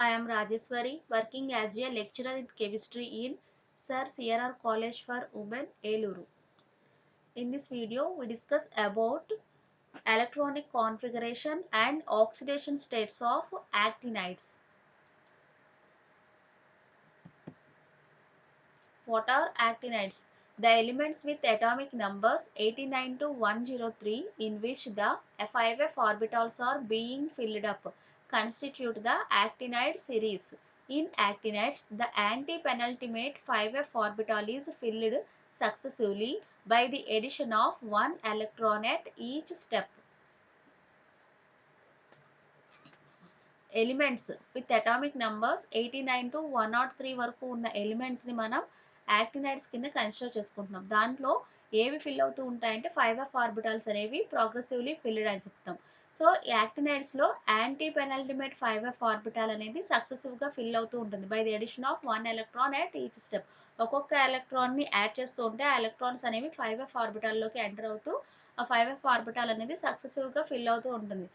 I am Rajeswari, working as a lecturer in chemistry in Sir CRR College for Women, Eluru. In this video, we discuss about electronic configuration and oxidation states of actinides. What are actinides? The elements with atomic numbers 89 to 103 in which the 5f orbitals are being filled up constitute the actinide series. In actinides, the anti-penultimate 5f orbital is filled successively by the addition of one electron at each step. Elements with atomic numbers 89 to 103 వరకు ఉన్న ఎలిమెంట్స్ని మనం యాక్టినైడ్స్ కింద consider చేసుకుంటున్నాం. దాంట్లో ఏవి fill అవుతూ ఉంటాయంటే 5f orbitals అనేవి ప్రోగ్రెసివ్లీ ఫిల్డ్ అని చెప్తాం. సో యాక్టినైడ్స్లో యాంటీ పెనల్టిమేట్ 5f ఆర్బిటాల్ అనేది సక్సెసివ్గా ఫిల్ అవుతూ ఉంటుంది by the addition of one electron at each step. ఒక్కొక్క ఎలక్ట్రాన్ని యాడ్ చేస్తూ ఉంటే ఆ ఎలక్ట్రాన్స్ అనేవి 5f ఆర్బిటాల్లోకి ఎంటర్ అవుతూ ఆ 5f ఆర్బిటాల్ అనేది సక్సెసివ్గా ఫిల్ అవుతూ ఉంటుంది.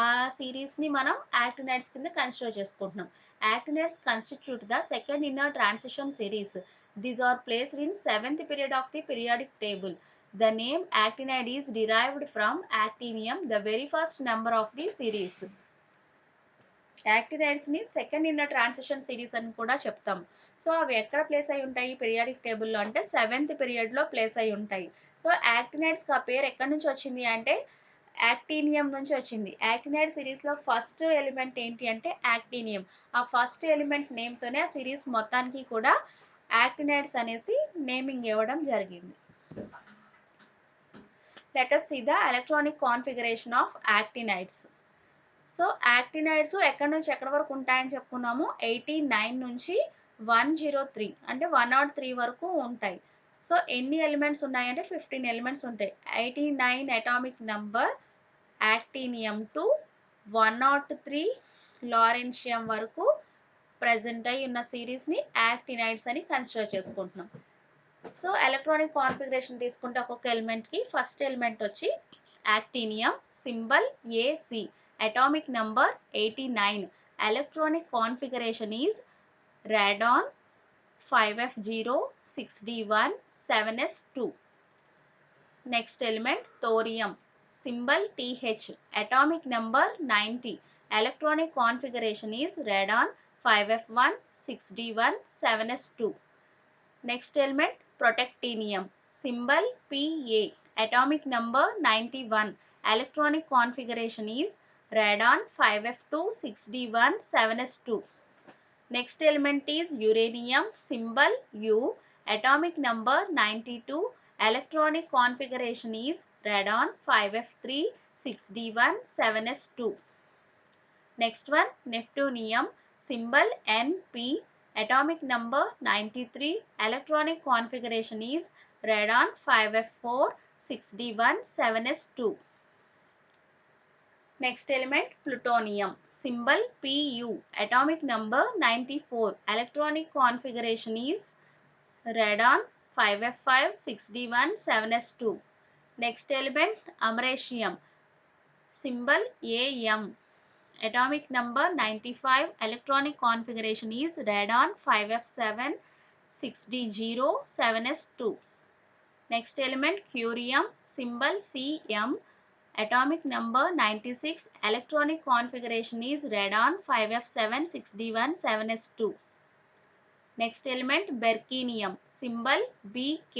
ఆ సిరీస్ని మనం యాక్టినైడ్స్ కింద కన్సిడర్ చేసుకుంటున్నాం. Actinides constitute the second inner transition series. These are placed in 7th period of the periodic table. The name actinide is derived from actinium, the very first number of the series. యాక్టినైడ్స్ ని second inner transition series అని కూడా చెప్తాం. So అవి ఎక్కడ place అయి ఉంటాయి periodic టేబుల్లో అంటే 7th పీరియడ్లో ప్లేస్ అయి ఉంటాయి. సో యాక్టినైడ్స్కి ఆ పేరు ఎక్కడి నుంచి వచ్చింది అంటే యాక్టీనియం నుంచి వచ్చింది. యాక్టినైడ్ సిరీస్లో ఫస్ట్ ఎలిమెంట్ ఏంటి అంటే యాక్టీనియం. ఆ ఫస్ట్ ఎలిమెంట్ నేమ్తోనే ఆ సిరీస్ మొత్తానికి కూడా యాక్టినైడ్స్ అనేసి నేమింగ్ ఇవ్వడం జరిగింది. Let us see the electronic configuration of actinides. So actinides ఎక్కడి నుంచి ఎక్కడి వరకు ఉంటాయని చెప్పుకున్నాము 89 నుంచి 103 అంటే 103 వరకు ఉంటాయి. సో ఎన్ని ఎలిమెంట్స్ ఉన్నాయంటే 15 ఎలిమెంట్స్ ఉంటాయి. 89 atomic number actinium to 103 lawrencium వరకు ప్రజెంట్ అయి ఉన్న సిరీస్ని యాక్టినైడ్స్ అని కన్సిడర్ చేసుకుంటున్నాం. సో ఎలక్ట్రానిక్ కాన్ఫిగరేషన్ తీసుకుంటే ఒక్కొక్క ఎలిమెంట్కి ఫస్ట్ ఎలిమెంట్ వచ్చి actinium symbol AC atomic number 89. Electronic configuration is radon 5f0 6d1 7s2. Next element thorium symbol th atomic number 90. Electronic configuration is radon 5f1 6d1 7s2. Next element protactinium symbol pa atomic number 91. Electronic configuration is radon 5f2 6d1 7s2. Next element is uranium symbol U atomic number 92. Electronic configuration is radon 5f3 6d1 7s2. Next one neptunium symbol Np atomic number 93. Electronic configuration is radon 5f4 6d1 7s2. Next element plutonium symbol Pu atomic number 94. Electronic configuration is radon 5f5 6d1 7s2. Next element americium symbol Am atomic number 95. Electronic configuration is radon 5f7 6d0 7s2. Next element curium symbol Cm atomic number 96. Electronic configuration is radon 5f7 6d1 7s2. Next element berkelium symbol Bk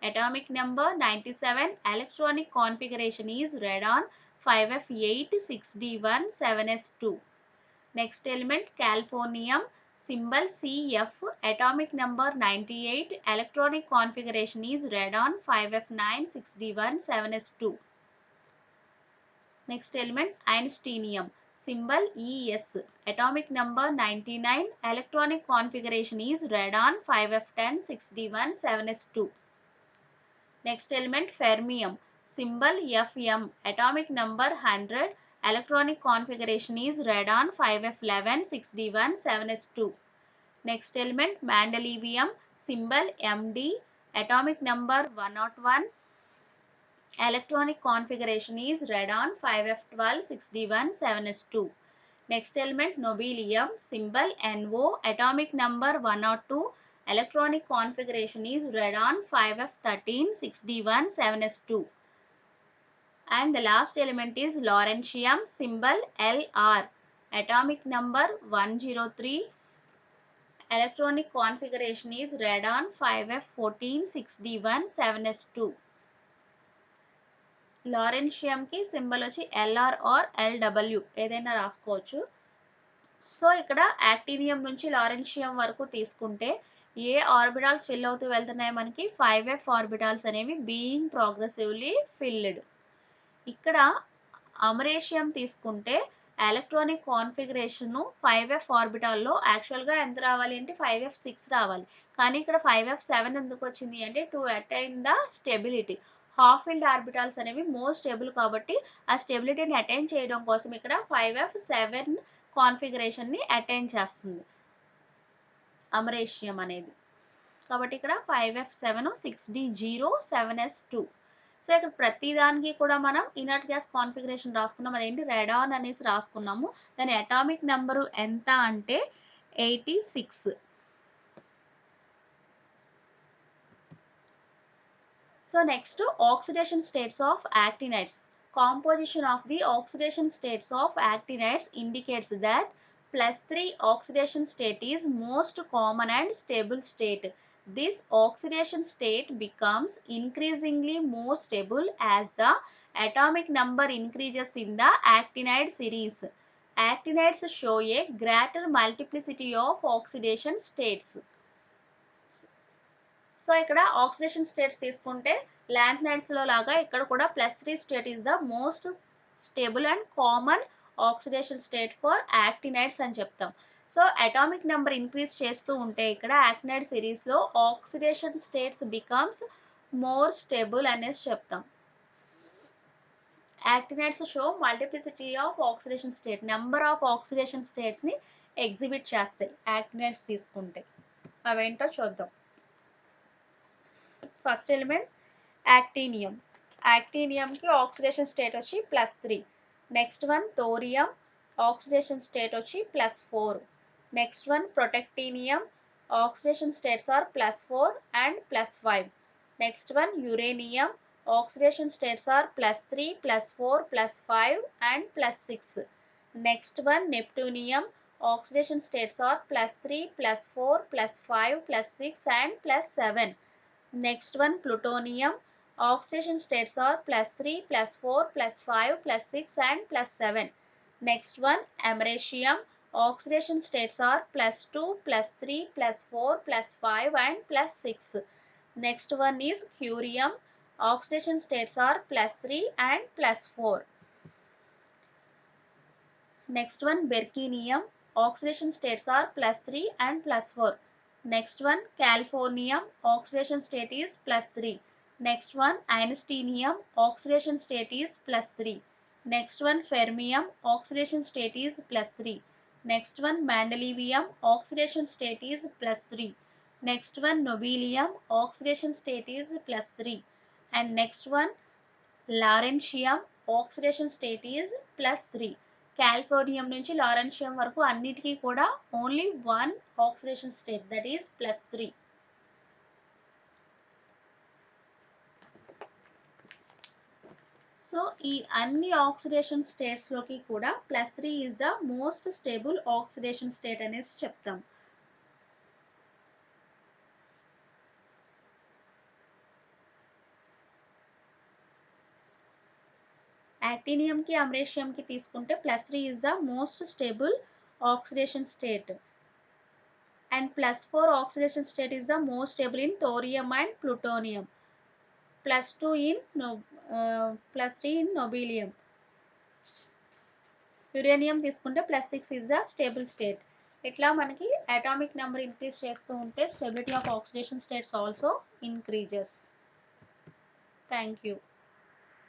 atomic number 97. Electronic configuration is radon 5f8 6d1 7s2. Next element californium symbol Cf atomic number 98. Electronic configuration is radon 5f9 6d1 7s2. Next element einsteinium symbol Es atomic number 99. Electronic configuration is radon 5f10 6d1 7s2. Next element fermium symbol Fm atomic number 100. Electronic configuration is radon 5f11 6d1 7s2. Next element mendelevium symbol Md atomic number 101. Electronic configuration is radon 5f12 6d1 7s2. Next element nobelium, symbol NO, atomic number 102, electronic configuration is radon 5f13 6d1 7s2. And the last element is lawrencium, symbol LR, atomic number 103, electronic configuration is radon 5f14 6d1 7s2. లారెన్షియంకి symbol వచ్చి LR or LW ఏదైనా రాసుకోవచ్చు. So ఇక్కడ actinium నుంచి lawrencium వరకు తీసుకుంటే ఏ orbitals fill అవుతూ వెళ్తున్నాయి మనకి 5f ఆర్బిటాల్స్ అనేవి బీయింగ్ ప్రోగ్రెసివ్లీ ఫిల్డ్. ఇక్కడ అమరేషియం తీసుకుంటే ఎలక్ట్రానిక్ కాన్ఫిగరేషన్ 5f ఆర్బిటాల్లో యాక్చువల్గా ఎంత రావాలి అంటే 5f6 రావాలి, కానీ ఇక్కడ 5f7 ఎందుకు వచ్చింది అంటే to attain the stability. Half filled orbitals అనేవి మోర్ స్టేబుల్ కాబట్టి ఆ స్టెబిలిటీని అటైన్ చేయడం కోసం ఇక్కడ 5f7 కాన్ఫిగరేషన్ని అటైన్ చేస్తుంది అమరేషియం అనేది. కాబట్టి ఇక్కడ 5f7 6d0 7s2. సో ఇక్కడ ప్రతి దానికి కూడా మనం ఇనర్ట్ గ్యాస్ కాన్ఫిగరేషన్ రాసుకున్నాం, అదేంటి రెడాన్ అనేసి రాసుకున్నాము. దాని అటామిక్ నెంబరు ఎంత అంటే 86. So next oxidation states of actinides. Composition of the oxidation states of actinides indicates that +3 oxidation state is most common and stable state. This oxidation state becomes increasingly more stable as the atomic number increases in the actinide series. Actinides show a greater multiplicity of oxidation states. So ఇక్కడ oxidation states తీసుకుంటే లాంథనైడ్స్లో లాగా ఇక్కడ కూడా +3 state is the most stable and common oxidation state for actinides అని చెప్తాం. So atomic number increase చేస్తూ ఉంటే ఇక్కడ యాక్టినైడ్ సిరీస్లో oxidation states becomes more stable అనేసి చెప్తాం. Actinides show multiplicity of oxidation state, number of oxidation స్టేట్స్ని ఎగ్జిబిట్ చేస్తాయి యాక్టినైడ్స్ తీసుకుంటే. అవేంటో చూద్దాం. First element actinium. యాక్టీనియంకి ఆక్సిడేషన్ స్టేట్ వచ్చి +3. Next one thorium, oxidation state వచ్చి +4. Next one protactinium, oxidation states are +4 and +5. Next one uranium, oxidation states are +3 +4 +5 and +6. Next one neptunium, oxidation states are +3 +4 +5 +6 and +7. Next one plutonium, oxidation states are +3 +4 +5 +6 and +7. Next one americium, oxidation states are +2 +3 +4 +5 and +6. Next one is curium, oxidation states are +3 and +4. Next one berkelium, oxidation states are +3 and +4. Next one californium, oxidation state is +3. Next one einsteinium, oxidation state is +3. Next one fermium, oxidation state is +3. Next one mendelevium, oxidation state is +3. Next one nobelium, oxidation state is +3. And next one lawrencium, oxidation state is +3. Californium నుంచి lawrencium వరకు అన్నిటికీ కూడా only one oxidation state, that is +3. So ఈ అన్ని oxidation స్టేట్స్లోకి కూడా +3 is the most stable oxidation state అనేసి చెప్తాం. యాక్టీనియంకి అమరేషియంకి తీసుకుంటే +3 is the most stable oxidation state and +4 oxidation state is the most stable in thorium and plutonium. +2 in +3 in nobelium. Uranium తీసుకుంటే +6 is the stable state. ఇట్లా మనకి atomic number increase చేస్తూ ఉంటే stability of oxidation states also increases. Thank you.